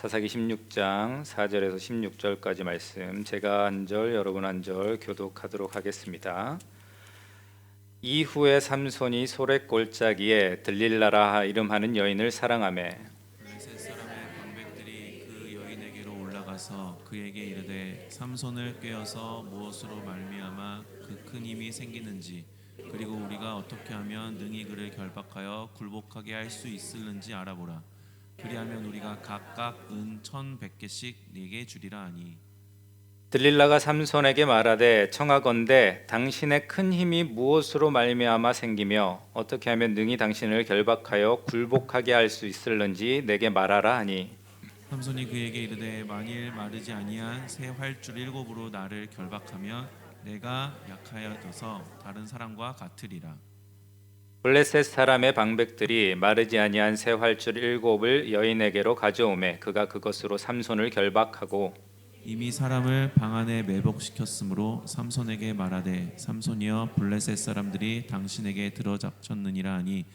사사기 16장 4절에서 16절까지 말씀, 제가 한 절 여러분 한 절 교독하도록 하겠습니다. 이후에 삼손이 소렛골짜기에 들릴라라 이름하는 여인을 사랑하매 블레셋 사람의 방백들이 그 여인에게로 올라가서 그에게 이르되 삼손을 꾀어서 무엇으로 말미암아 그 큰 힘이 생기는지 그리고 우리가 어떻게 하면 능히 그를 결박하여 굴복하게 할 수 있을는지 알아보라. 그리하면 우리가 각각 은 1,100개씩 네게 주리라 하니 들릴라가 삼손에게 말하되 청하건대 당신의 큰 힘이 무엇으로 말미암아 생기며 어떻게 하면 능히 당신을 결박하여 굴복하게 할 수 있을는지 내게 말하라 하니 삼손이 그에게 이르되 만일 마르지 아니한 새 활줄 7으로 나를 결박하면 내가 약하여져서 다른 사람과 같으리라. 블레셋 사람의 방백들이 마르지 아니한 새 활줄 7을 여인에게로 가져오매 그가 그것으로 삼손을 결박하고 이미 사람을 방 안에 매복시켰으므로 삼손에게 말하되 삼손이여 블레셋 사람들이 당신에게 들어잡혔느니라 하니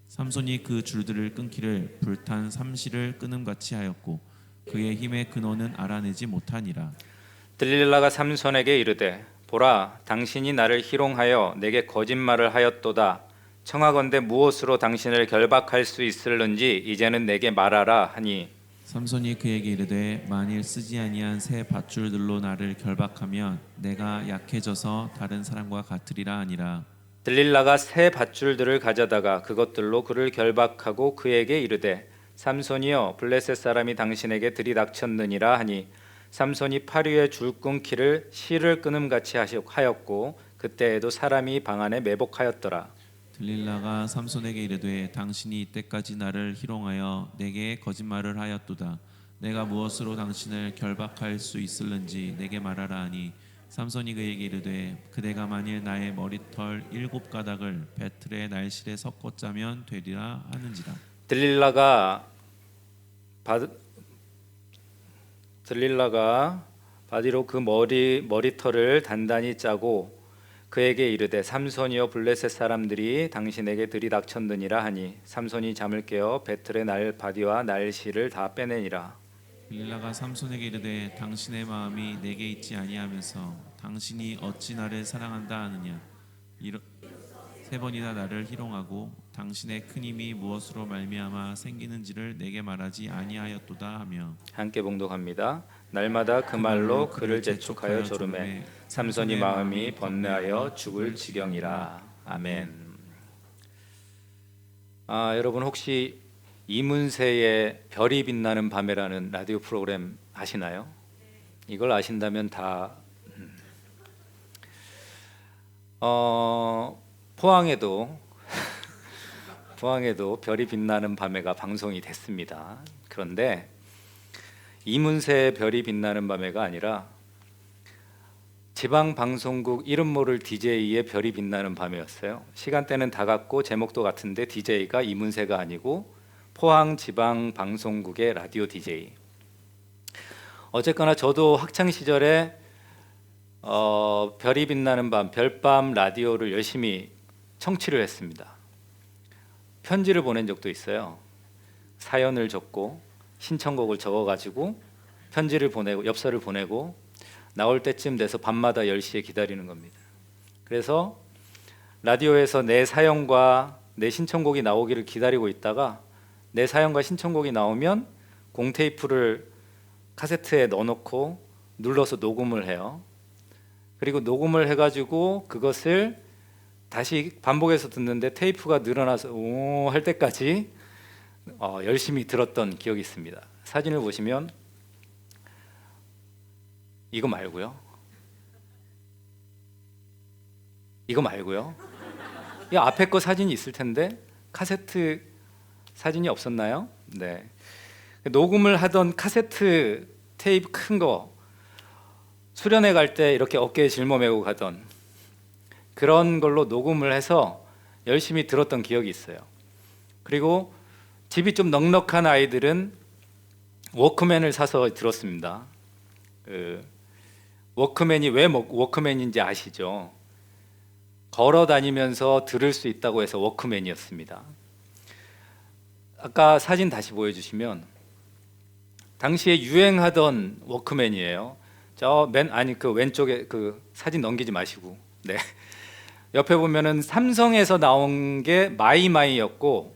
삼손이 그 줄들을 끊기를 불탄 삼시를 끊음같이 하였고 그의 힘의 근원은 알아내지 못하니라. 들릴라가 삼손에게 이르되 보라 당신이 나를 희롱하여 내게 거짓말을 하였도다. 청하건대 무엇으로 당신을 결박할 수 있을는지 이제는 내게 말하라 하니 삼손이 그에게 이르되 만일 쓰지 아니한 새 밧줄들로 나를 결박하면 내가 약해져서 다른 사람과 같으리라 하니라. 들릴라가 새 밧줄들을 가져다가 그것들로 그를 결박하고 그에게 이르되 삼손이여 블레셋 사람이 당신에게 들이닥쳤느니라 하니 삼손이 팔 위에 줄 끊기를 실을 끊음같이 하였고 그때에도 사람이 방 안에 매복하였더라. 들릴라가 삼손에게 이르되 당신이 이때까지 나를 희롱하여 내게 거짓말을 하였도다. 내가 무엇으로 당신을 결박할 수 있을는지 내게 말하라 하니 삼손이 그에게 이르되 그대가 만일 나의 머리털 7가닥을 배틀의 날실에 섞어 짜면 되리라 하는지라. 들릴라가 바디로 그 머리털을 단단히 짜고 그에게 이르되 삼손이여 블레셋 사람들이 당신에게 들이닥쳤느니라 하니 삼손이 잠을 깨어 배틀의 날 바디와 날실을 다 빼내니라. 들릴라가 삼손에게 이르되 당신의 마음이 내게 있지 아니하면서 당신이 어찌 나를 사랑한다 하느냐. 세 번이나 나를 희롱하고 당신의 큰 힘이 무엇으로 말미암아 생기는지를 내게 말하지 아니하였도다 하며 함께 봉독합니다. 날마다 그 말로 그를 재촉하여 조르매 삼손이 마음이 번뇌하여 죽을 지경이라. 아멘. 여러분 혹시 이문세의 별이 빛나는 밤에라는 라디오 프로그램 아시나요? 이걸 아신다면 다 포항에도 별이 빛나는 밤에가 방송이 됐습니다. 그런데 이문세의 별이 빛나는 밤에가 아니라 지방 방송국 이름 모를 DJ의 별이 빛나는 밤이었어요. 시간대는 다 같고 제목도 같은데 DJ가 이문세가 아니고 포항 지방 방송국의 라디오 DJ. 어쨌거나 저도 학창 시절에 별이 빛나는 밤, 별밤 라디오를 열심히 청취를 했습니다. 편지를 보낸 적도 있어요. 사연을 적고 신청곡을 적어가지고 편지를 보내고 엽서를 보내고 나올 때쯤 돼서 밤마다 10시에 기다리는 겁니다. 그래서 라디오에서 내 사연과 내 신청곡이 나오기를 기다리고 있다가 내 사연과 신청곡이 나오면 공테이프를 카세트에 넣어놓고 눌러서 녹음을 해요. 그리고 녹음을 해가지고 그것을 다시 반복해서 듣는데 테이프가 늘어나서 오 할 때까지 열심히 들었던 기억이 있습니다. 사진을 보시면 이거 말고요. 이 앞에 거 사진이 있을 텐데 카세트 사진이 없었나요? 네. 녹음을 하던 카세트 테이프 큰 거 수련회 갈 때 이렇게 어깨에 짊어매고 가던 그런 걸로 녹음을 해서 열심히 들었던 기억이 있어요. 그리고 집이 좀 넉넉한 아이들은 워크맨을 사서 들었습니다. 워크맨이 왜 워크맨인지 아시죠? 걸어 다니면서 들을 수 있다고 해서 워크맨이었습니다. 아까 사진 다시 보여주시면 당시에 유행하던 워크맨이에요. 그 왼쪽에 그 사진 넘기지 마시고. 네. 옆에 보면은 삼성에서 나온 게 마이마이였고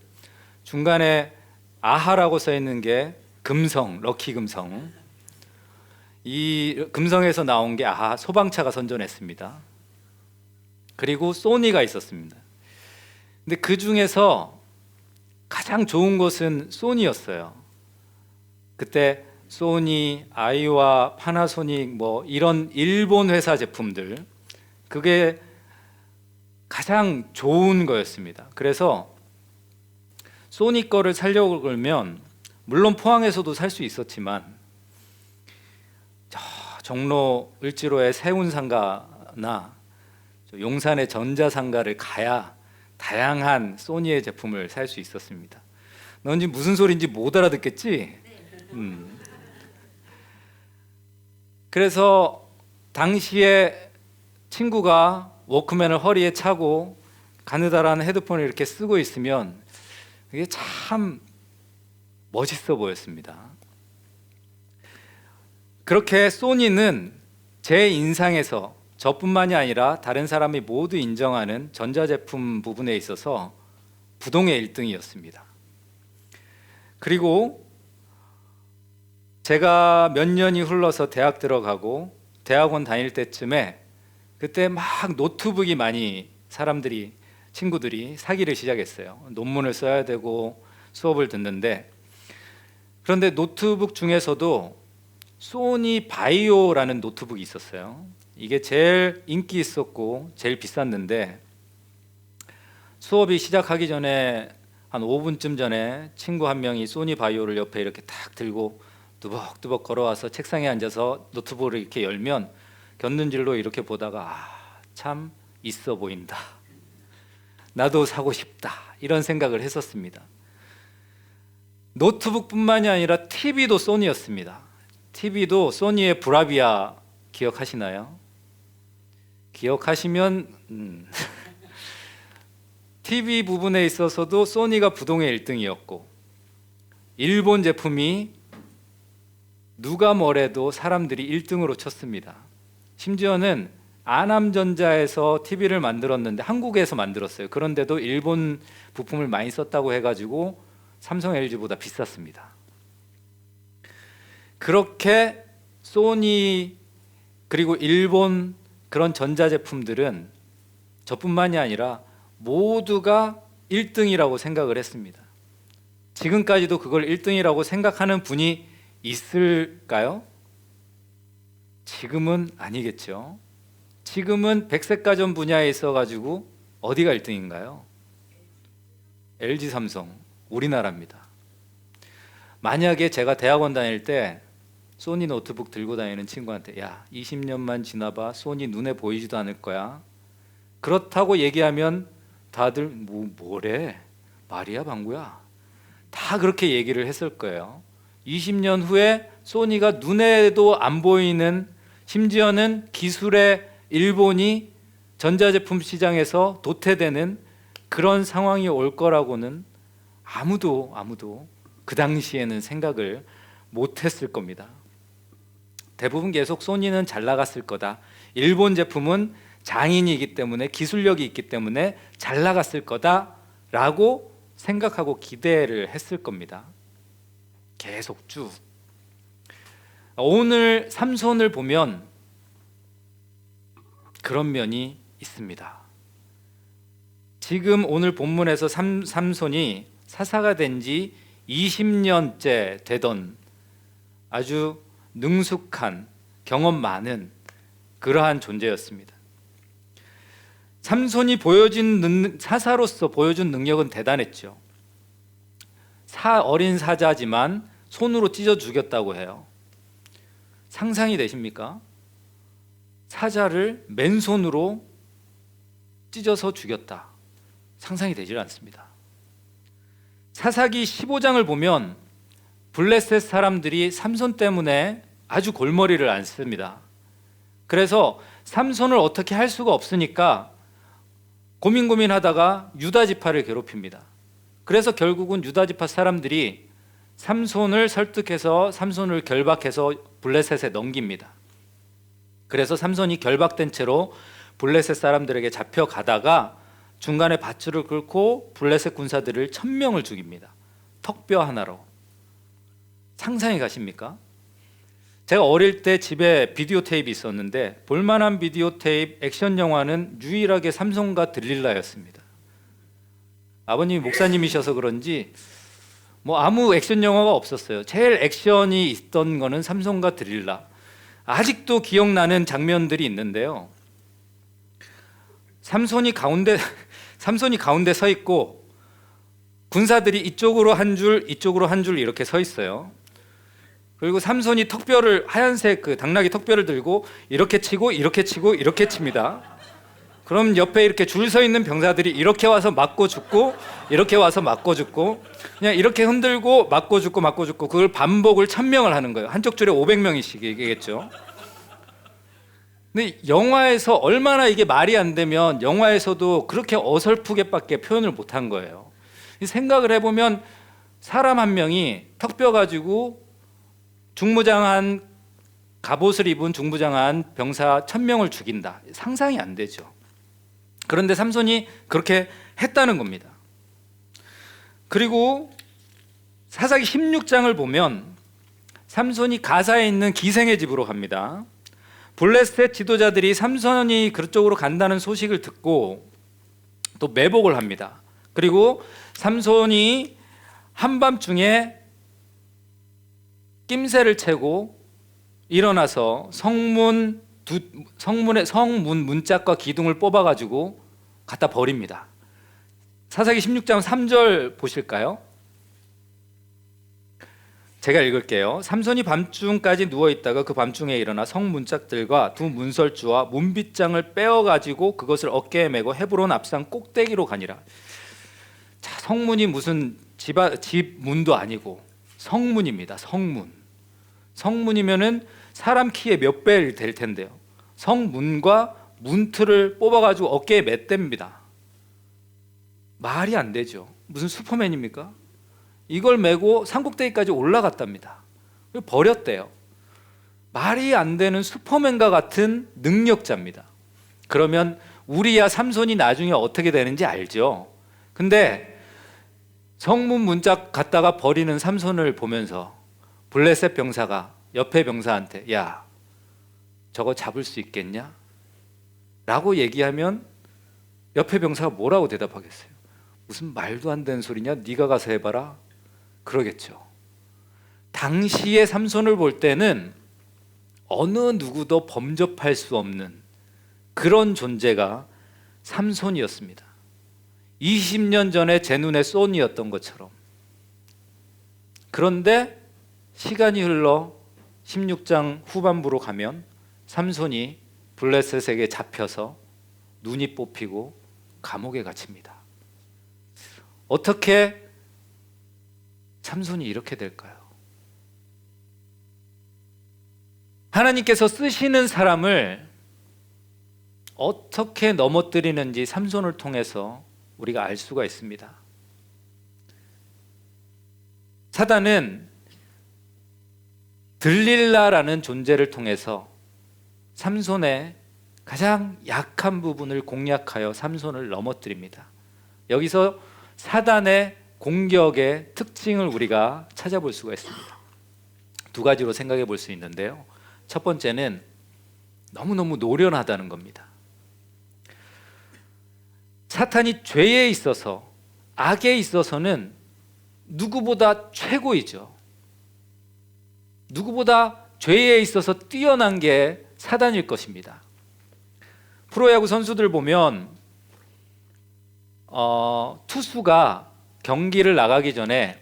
중간에 아하라고 써 있는 게 금성, 럭키 금성. 이 금성에서 나온 게 아하 소방차가 선전했습니다. 그리고 소니가 있었습니다. 근데 그 중에서 가장 좋은 것은 소니였어요. 그때 소니, 아이와, 파나소닉 뭐 이런 일본 회사 제품들 그게 가장 좋은 거였습니다. 그래서 소니 거를 살려고 그러면 물론 포항에서도 살 수 있었지만 저 종로 을지로의 세운상가나 용산의 전자상가를 가야 다양한 소니의 제품을 살 수 있었습니다. 넌 지금 무슨 소리인지 못 알아듣겠지? 그래서 당시에 친구가 워크맨을 허리에 차고 가느다란 헤드폰을 이렇게 쓰고 있으면 이게 참 멋있어 보였습니다. 그렇게 소니는 제 인상에서 저뿐만이 아니라 다른 사람이 모두 인정하는 전자제품 부분에 있어서 부동의 1등이었습니다. 그리고 제가 몇 년이 흘러서 대학 들어가고 대학원 다닐 때쯤에 그때 막 노트북이 많이 친구들이 사기를 시작했어요. 논문을 써야 되고 수업을 듣는데 그런데 노트북 중에서도 소니 바이오라는 노트북이 있었어요. 이게 제일 인기 있었고 제일 비쌌는데 수업이 시작하기 전에 한 5분쯤 전에 친구 한 명이 소니 바이오를 옆에 이렇게 탁 들고 뚜벅뚜벅 걸어와서 책상에 앉아서 노트북을 이렇게 열면 곁눈질로 이렇게 보다가 참 있어 보인다. 나도 사고 싶다. 이런 생각을 했었습니다. 노트북뿐만이 아니라 TV도 소니였습니다. TV도 소니의 브라비아 기억하시나요? 기억하시면 TV 부분에 있어서도 소니가 부동의 1등이었고 일본 제품이 누가 뭐래도 사람들이 1등으로 쳤습니다. 심지어는 아남전자에서 TV를 만들었는데 한국에서 만들었어요. 그런데도 일본 부품을 많이 썼다고 해가지고 삼성 LG보다 비쌌습니다. 그렇게 소니 그리고 일본 그런 전자제품들은 저뿐만이 아니라 모두가 1등이라고 생각을 했습니다. 지금까지도 그걸 1등이라고 생각하는 분이 있을까요? 지금은 아니겠죠. 지금은 백색가전 분야에 있어가지고 어디가 1등인가요? LG 삼성, 우리나라입니다. 만약에 제가 대학원 다닐 때 소니 노트북 들고 다니는 친구한테 야 20년만 지나봐 소니 눈에 보이지도 않을 거야 그렇다고 얘기하면 다들 뭐래 말이야 방구야 다 그렇게 얘기를 했을 거예요. 20년 후에 소니가 눈에도 안 보이는 심지어는 기술의 일본이 전자제품 시장에서 도태되는 그런 상황이 올 거라고는 아무도 그 당시에는 생각을 못했을 겁니다. 대부분 계속 소니는 잘 나갔을 거다. 일본 제품은 장인이기 때문에 기술력이 있기 때문에 잘 나갔을 거다라고 생각하고 기대를 했을 겁니다. 계속 쭉. 오늘 삼손을 보면 그런 면이 있습니다. 지금 오늘 본문에서 삼손이 사사가 된 지 20년째 되던 아주 능숙한 경험 많은 그러한 존재였습니다. 삼손이 사사로서 보여준 능력은 대단했죠. 어린 사자지만 손으로 찢어 죽였다고 해요. 상상이 되십니까? 사자를 맨손으로 찢어서 죽였다. 상상이 되질 않습니다. 사사기 15장을 보면 블레셋 사람들이 삼손 때문에 아주 골머리를 앓습니다. 그래서 삼손을 어떻게 할 수가 없으니까 고민하다가 유다 지파를 괴롭힙니다. 그래서 결국은 유다 지파 사람들이 삼손을 설득해서 삼손을 결박해서 블레셋에 넘깁니다. 그래서 삼손이 결박된 채로 블레셋 사람들에게 잡혀가다가 중간에 밧줄을 긁고 블레셋 군사들을 1000명을 죽입니다. 턱뼈 하나로. 상상이 가십니까? 제가 어릴 때 집에 비디오 테이프 있었는데 볼만한 비디오 테이프 액션 영화는 유일하게 삼손과 들릴라였습니다. 아버님이 목사님이셔서 그런지 뭐 아무 액션 영화가 없었어요. 제일 액션이 있던 거는 삼손과 드릴라. 아직도 기억나는 장면들이 있는데요. 삼손이 가운데 서 있고 군사들이 이쪽으로 한 줄, 이쪽으로 한 줄 이렇게 서 있어요. 그리고 삼손이 턱뼈를 하얀색 그 당나귀 턱뼈를 들고 이렇게 치고 이렇게 치고 이렇게 칩니다. 그럼 옆에 이렇게 줄 서 있는 병사들이 이렇게 와서 맞고 죽고 이렇게 와서 맞고 죽고 그냥 이렇게 흔들고 맞고 죽고 맞고 죽고 그걸 반복을 1000명을 하는 거예요. 한쪽 줄에 500명이시겠죠. 근데 영화에서 얼마나 이게 말이 안 되면 영화에서도 그렇게 어설프게밖에 표현을 못한 거예요. 생각을 해보면 사람 한 명이 턱뼈 가지고 중무장한 갑옷을 입은 중무장한 병사 1000명을 죽인다. 상상이 안 되죠. 그런데 삼손이 그렇게 했다는 겁니다. 그리고 사사기 16장을 보면 삼손이 가사에 있는 기생의 집으로 갑니다. 블레셋 지도자들이 삼손이 그쪽으로 간다는 소식을 듣고 또 매복을 합니다. 그리고 삼손이 한밤중에 낌새를 채고 일어나서 성문 문짝과 기둥을 뽑아가지고 갖다 버립니다. 사사기 16장 3절 보실까요? 제가 읽을게요. 삼손이 밤중까지 누워있다가 그 밤중에 일어나 성 문짝들과 두 문설주와 문빗장을 빼어가지고 그것을 어깨에 메고 헤브론 앞산 꼭대기로 가니라. 자, 성문이 무슨 집 문도 아니고 성문입니다. 성문이면은 사람 키의 몇 배 될 텐데요. 성문과 문틀을 뽑아가지고 어깨에 맸답니다. 말이 안 되죠. 무슨 슈퍼맨입니까? 이걸 메고 산꼭대기까지 올라갔답니다. 버렸대요. 말이 안 되는 슈퍼맨과 같은 능력자입니다. 그러면 우리야 삼손이 나중에 어떻게 되는지 알죠. 근데 성문 문짝 갖다가 버리는 삼손을 보면서 블레셋 병사가 옆에 병사한테 야, 저거 잡을 수 있겠냐? 라고 얘기하면 옆에 병사가 뭐라고 대답하겠어요? 무슨 말도 안 되는 소리냐? 네가 가서 해봐라. 그러겠죠. 당시의 삼손을 볼 때는 어느 누구도 범접할 수 없는 그런 존재가 삼손이었습니다. 20년 전에 제 눈에 소니였던 것처럼. 그런데 시간이 흘러 16장 후반부로 가면 삼손이 블레셋에게 잡혀서 눈이 뽑히고 감옥에 갇힙니다. 어떻게 삼손이 이렇게 될까요? 하나님께서 쓰시는 사람을 어떻게 넘어뜨리는지 삼손을 통해서 우리가 알 수가 있습니다. 사단은 들릴라라는 존재를 통해서 삼손의 가장 약한 부분을 공략하여 삼손을 넘어뜨립니다. 여기서 사단의 공격의 특징을 우리가 찾아볼 수가 있습니다. 두 가지로 생각해 볼 수 있는데요. 첫 번째는 너무너무 노련하다는 겁니다. 사탄이 죄에 있어서, 악에 있어서는 누구보다 최고이죠. 누구보다 죄에 있어서 뛰어난 게 사단일 것입니다. 프로야구 선수들 보면 투수가 경기를 나가기 전에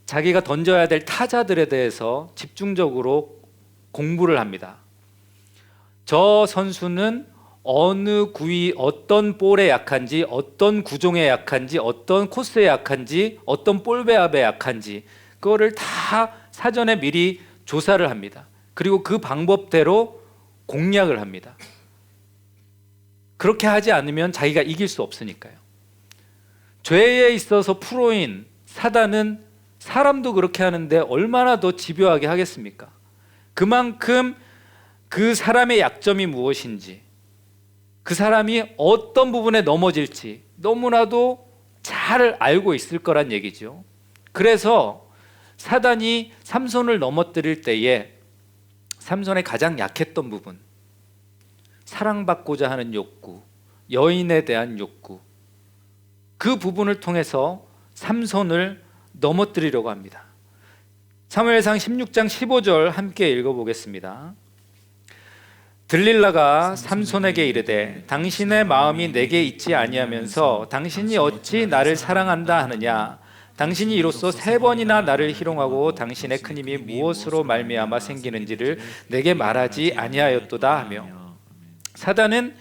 자기가 던져야 될 타자들에 대해서 집중적으로 공부를 합니다. 저 선수는 어느 구위, 어떤 볼에 약한지, 어떤 구종에 약한지, 어떤 코스에 약한지, 어떤 볼 배합에 약한지 그거를 다 사전에 미리 조사를 합니다. 그리고 그 방법대로 공략을 합니다. 그렇게 하지 않으면 자기가 이길 수 없으니까요. 죄에 있어서 프로인 사단은 사람도 그렇게 하는데 얼마나 더 집요하게 하겠습니까? 그만큼 그 사람의 약점이 무엇인지, 그 사람이 어떤 부분에 넘어질지 너무나도 잘 알고 있을 거란 얘기죠. 그래서 사단이 삼손을 넘어뜨릴 때에 삼손의 가장 약했던 부분, 사랑받고자 하는 욕구, 여인에 대한 욕구, 그 부분을 통해서 삼손을 넘어뜨리려고 합니다. 사무엘상 16장 15절 함께 읽어보겠습니다. 들릴라가 삼손에게 이르되 당신의 마음이 내게 있지 아니하면서 당신이 어찌 나를 사랑한다 하느냐? 당신이 이로써 3번이나 나를 희롱하고 당신의 큰 힘이 무엇으로 말미암아 생기는지를 내게 말하지 아니하였도다 하며, 사단은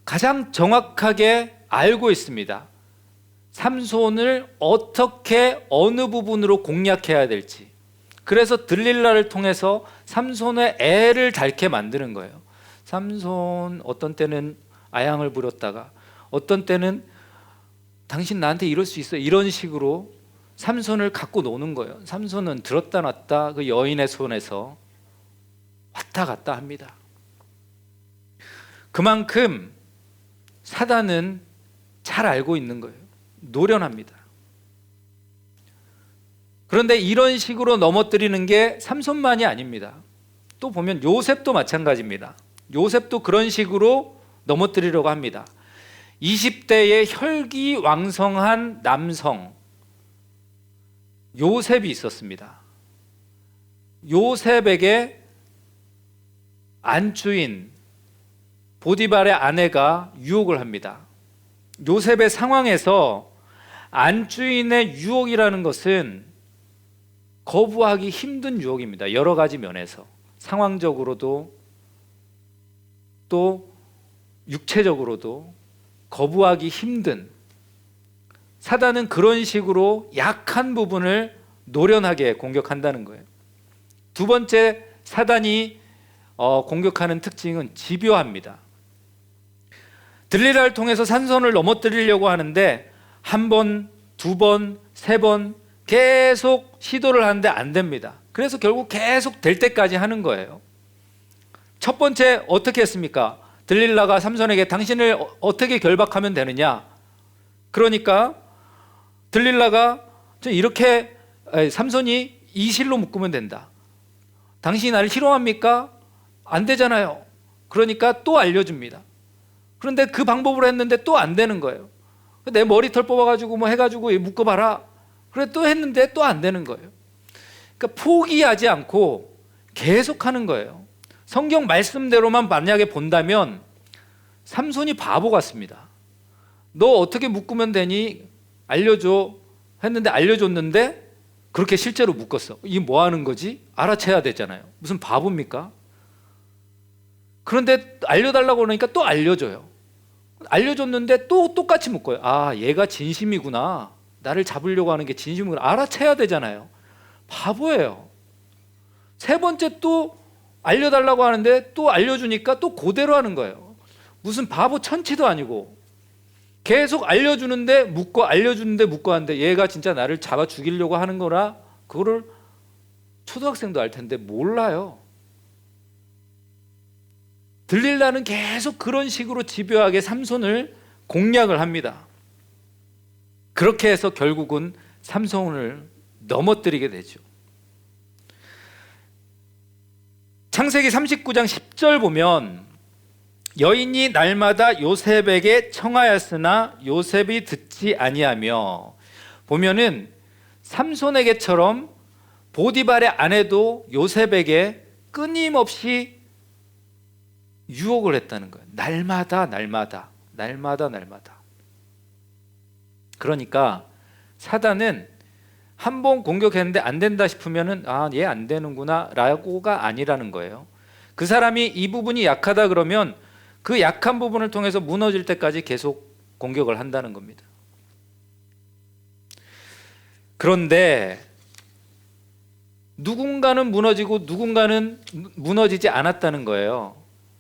가장 정확하게 알고 있습니다. 삼손을 어떻게 어느 부분으로 공략해야 될지. 그래서 들릴라를 통해서 삼손의 애를 닳게 만드는 거예요. 삼손 어떤 때는 아양을 부렸다가 어떤 때는 당신 나한테 이럴 수 있어, 이런 식으로 삼손을 갖고 노는 거예요. 삼손은 들었다 놨다 그 여인의 손에서 왔다 갔다 합니다. 그만큼 사단은 잘 알고 있는 거예요. 노련합니다. 그런데 이런 식으로 넘어뜨리는 게 삼손만이 아닙니다. 또 보면 요셉도 마찬가지입니다. 요셉도 그런 식으로 넘어뜨리려고 합니다. 20대의 혈기왕성한 남성 요셉이 있었습니다. 요셉에게 안주인 보디발의 아내가 유혹을 합니다. 요셉의 상황에서 안주인의 유혹이라는 것은 거부하기 힘든 유혹입니다. 여러 가지 면에서 상황적으로도 또 육체적으로도 거부하기 힘든, 사단은 그런 식으로 약한 부분을 노련하게 공격한다는 거예요. 두 번째, 사단이 공격하는 특징은 집요합니다. 들릴라를 통해서 삼손을 넘어뜨리려고 하는데 한 번, 두 번, 세 번 계속 시도를 하는데 안 됩니다. 그래서 결국 계속 될 때까지 하는 거예요. 첫 번째 어떻게 했습니까? 들릴라가 삼손에게 당신을 어떻게 결박하면 되느냐? 그러니까 들릴라가 이렇게 삼손이 이 실로 묶으면 된다. 당신이 나를 희롱합니까? 안 되잖아요. 그러니까 또 알려줍니다. 그런데 그 방법으로 했는데 또 안 되는 거예요. 내 머리털 뽑아가지고 뭐 해가지고 묶어봐라. 그래 또 했는데 또 안 되는 거예요. 그러니까 포기하지 않고 계속하는 거예요. 성경 말씀대로만 만약에 본다면 삼손이 바보 같습니다. 너 어떻게 묶으면 되니? 알려줘 했는데 알려줬는데 그렇게 실제로 묶었어. 이게 뭐 하는 거지? 알아채야 되잖아요. 무슨 바보입니까? 그런데 알려달라고 그러니까 또 알려줘요. 알려줬는데 또 똑같이 묶어요. 아, 얘가 진심이구나. 나를 잡으려고 하는 게 진심이구나. 알아채야 되잖아요. 바보예요. 세 번째 또 알려달라고 하는데 또 알려주니까 또 그대로 하는 거예요. 무슨 바보 천치도 아니고 계속 알려주는데 묶고 알려주는데 묶고 하는데 얘가 진짜 나를 잡아 죽이려고 하는 거라 그거를 초등학생도 알 텐데 몰라요. 들릴라는 계속 그런 식으로 집요하게 삼손을 공략을 합니다. 그렇게 해서 결국은 삼손을 넘어뜨리게 되죠. 창세기 39장 10절 보면 여인이 날마다 요셉에게 청하였으나 요셉이 듣지 아니하며, 보면은 삼손에게처럼 보디발의 아내도 요셉에게 끊임없이 유혹을 했다는 거예요. 날마다. 그러니까 사단은 한 번 공격했는데 안 된다 싶으면은 얘 안 되는구나 라고가 아니라는 거예요. 그 사람이 이 부분이 약하다 그러면 그 약한 부분을 통해서 무너질 때까지 계속 공격을 한다는 겁니다. 그런데 누군가는 무너지고 누군가는 무너지지 않았다는 거예요.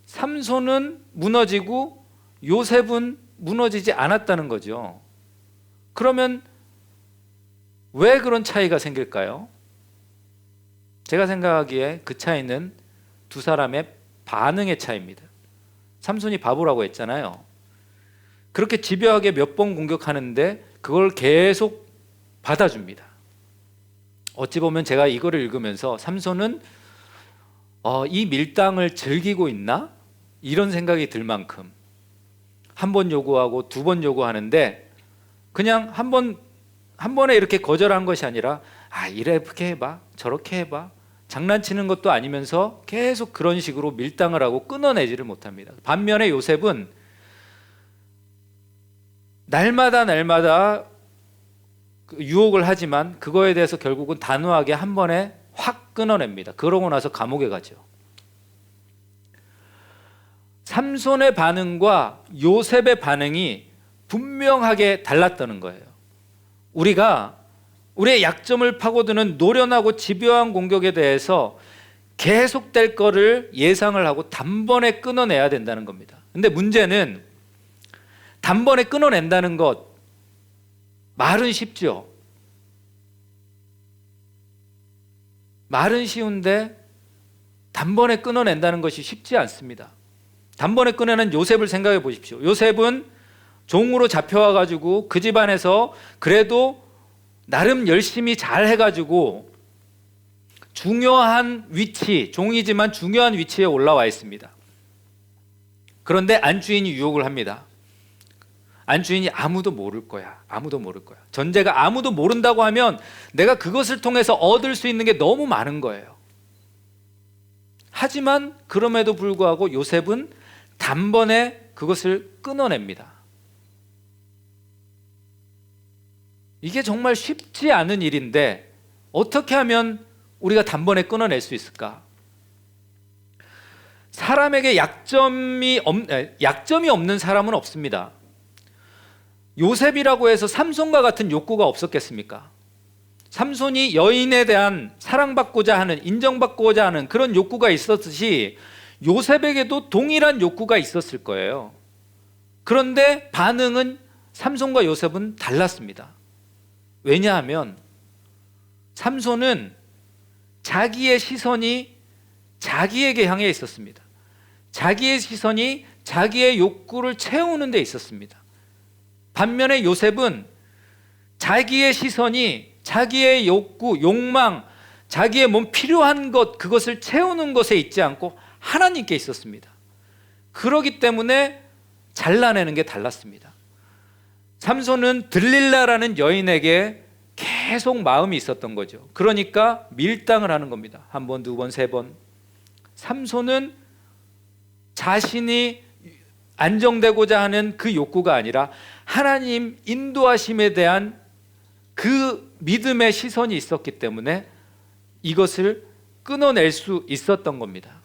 삼손은 무너지고 요셉은 무너지지 않았다는 거죠. 그러면 왜 그런 차이가 생길까요? 제가 생각하기에 그 차이는 두 사람의 반응의 차이입니다. 삼손이 바보라고 했잖아요. 그렇게 집요하게 몇 번 공격하는데 그걸 계속 받아줍니다. 어찌 보면 제가 이거를 읽으면서 삼손은 이 밀당을 즐기고 있나? 이런 생각이 들 만큼 한 번 요구하고 두 번 요구하는데 그냥 한 번에 이렇게 거절한 것이 아니라 이렇게 해봐 저렇게 해봐 장난치는 것도 아니면서 계속 그런 식으로 밀당을 하고 끊어내지를 못합니다. 반면에 요셉은 날마다 유혹을 하지만 그거에 대해서 결국은 단호하게 한 번에 확 끊어냅니다. 그러고 나서 감옥에 가죠. 삼손의 반응과 요셉의 반응이 분명하게 달랐다는 거예요. 우리가 우리의 약점을 파고드는 노련하고 집요한 공격에 대해서 계속될 거를 예상을 하고 단번에 끊어내야 된다는 겁니다. 근데 문제는 단번에 끊어낸다는 것, 말은 쉽죠. 말은 쉬운데 단번에 끊어낸다는 것이 쉽지 않습니다. 단번에 끊어낸 요셉을 생각해 보십시오. 요셉은 종으로 잡혀와 가지고 그 집안에서 그래도 나름 열심히 잘 해가지고 중요한 위치, 종이지만 중요한 위치에 올라와 있습니다. 그런데 안주인이 유혹을 합니다. 안주인이 아무도 모를 거야. 전제가 아무도 모른다고 하면 내가 그것을 통해서 얻을 수 있는 게 너무 많은 거예요. 하지만 그럼에도 불구하고 요셉은 단번에 그것을 끊어냅니다. 이게 정말 쉽지 않은 일인데 어떻게 하면 우리가 단번에 끊어낼 수 있을까? 사람에게 약점이 없는 사람은 없습니다. 요셉이라고 해서 삼손과 같은 욕구가 없었겠습니까? 삼손이 여인에 대한 사랑받고자 하는, 인정받고자 하는 그런 욕구가 있었듯이 요셉에게도 동일한 욕구가 있었을 거예요. 그런데 반응은 삼손과 요셉은 달랐습니다. 왜냐하면 삼손은 자기의 시선이 자기에게 향해 있었습니다. 자기의 시선이 자기의 욕구를 채우는 데 있었습니다. 반면에 요셉은 자기의 시선이 자기의 욕구, 욕망, 자기의 몸 필요한 것, 그것을 채우는 것에 있지 않고 하나님께 있었습니다. 그렇기 때문에 잘라내는 게 달랐습니다. 삼손은 들릴라라는 여인에게 계속 마음이 있었던 거죠. 그러니까 밀당을 하는 겁니다. 한 번, 두 번, 세 번. 삼손은 자신이 안정되고자 하는 그 욕구가 아니라 하나님 인도하심에 대한 그 믿음의 시선이 있었기 때문에 이것을 끊어낼 수 있었던 겁니다.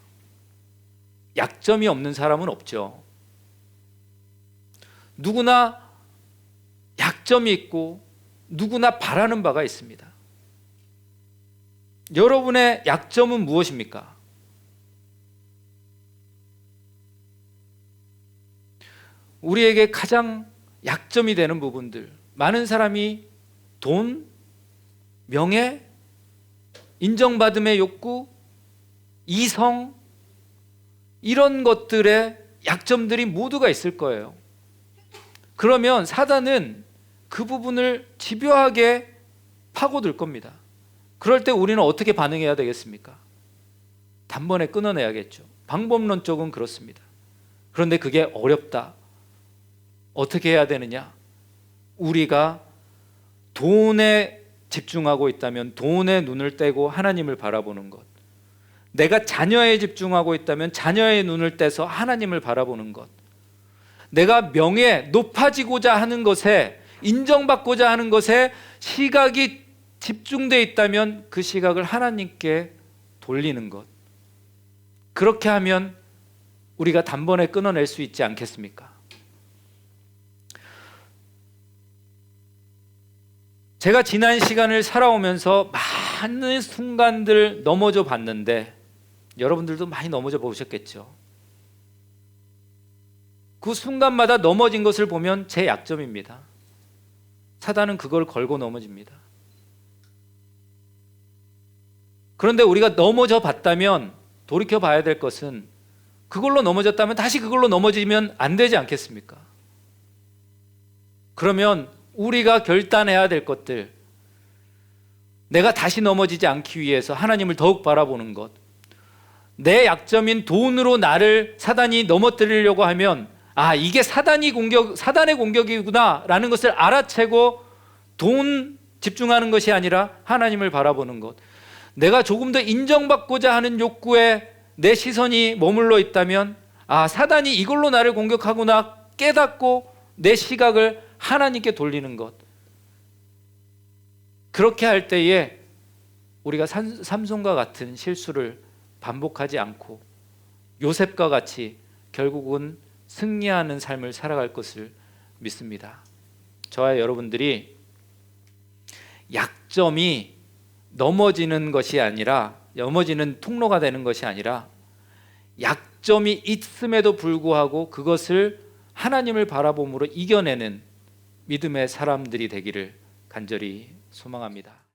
약점이 없는 사람은 없죠. 누구나 약점이 있고 누구나 바라는 바가 있습니다. 여러분의 약점은 무엇입니까? 우리에게 가장 약점이 되는 부분들, 많은 사람이 돈, 명예, 인정받음의 욕구, 이성, 이런 것들의 약점들이 모두가 있을 거예요. 그러면 사단은 그 부분을 집요하게 파고들 겁니다. 그럴 때 우리는 어떻게 반응해야 되겠습니까? 단번에 끊어내야겠죠. 방법론적은 그렇습니다. 그런데 그게 어렵다. 어떻게 해야 되느냐? 우리가 돈에 집중하고 있다면 돈에 눈을 떼고 하나님을 바라보는 것, 내가 자녀에 집중하고 있다면 자녀의 눈을 떼서 하나님을 바라보는 것, 내가 명예, 높아지고자 하는 것에, 인정받고자 하는 것에 시각이 집중되어 있다면 그 시각을 하나님께 돌리는 것, 그렇게 하면 우리가 단번에 끊어낼 수 있지 않겠습니까? 제가 지난 시간을 살아오면서 많은 순간들 넘어져 봤는데 여러분들도 많이 넘어져 보셨겠죠. 그 순간마다 넘어진 것을 보면 제 약점입니다. 사단은 그걸 걸고 넘어집니다. 그런데 우리가 넘어져 봤다면 돌이켜 봐야 될 것은 그걸로 넘어졌다면 다시 그걸로 넘어지면 안 되지 않겠습니까? 그러면 우리가 결단해야 될 것들, 내가 다시 넘어지지 않기 위해서 하나님을 더욱 바라보는 것, 내 약점인 돈으로 나를 사단이 넘어뜨리려고 하면 이게 사단의 공격이구나 라는 것을 알아채고 돈 집중하는 것이 아니라 하나님을 바라보는 것, 내가 조금 더 인정받고자 하는 욕구에 내 시선이 머물러 있다면 사단이 이걸로 나를 공격하구나 깨닫고 내 시각을 하나님께 돌리는 것, 그렇게 할 때에 우리가 삼손과 같은 실수를 반복하지 않고 요셉과 같이 결국은 승리하는 삶을 살아갈 것을 믿습니다. 저와 여러분들이 약점이 넘어지는 것이 아니라, 넘어지는 통로가 되는 것이 아니라 약점이 있음에도 불구하고 그것을 하나님을 바라봄으로 이겨내는 믿음의 사람들이 되기를 간절히 소망합니다.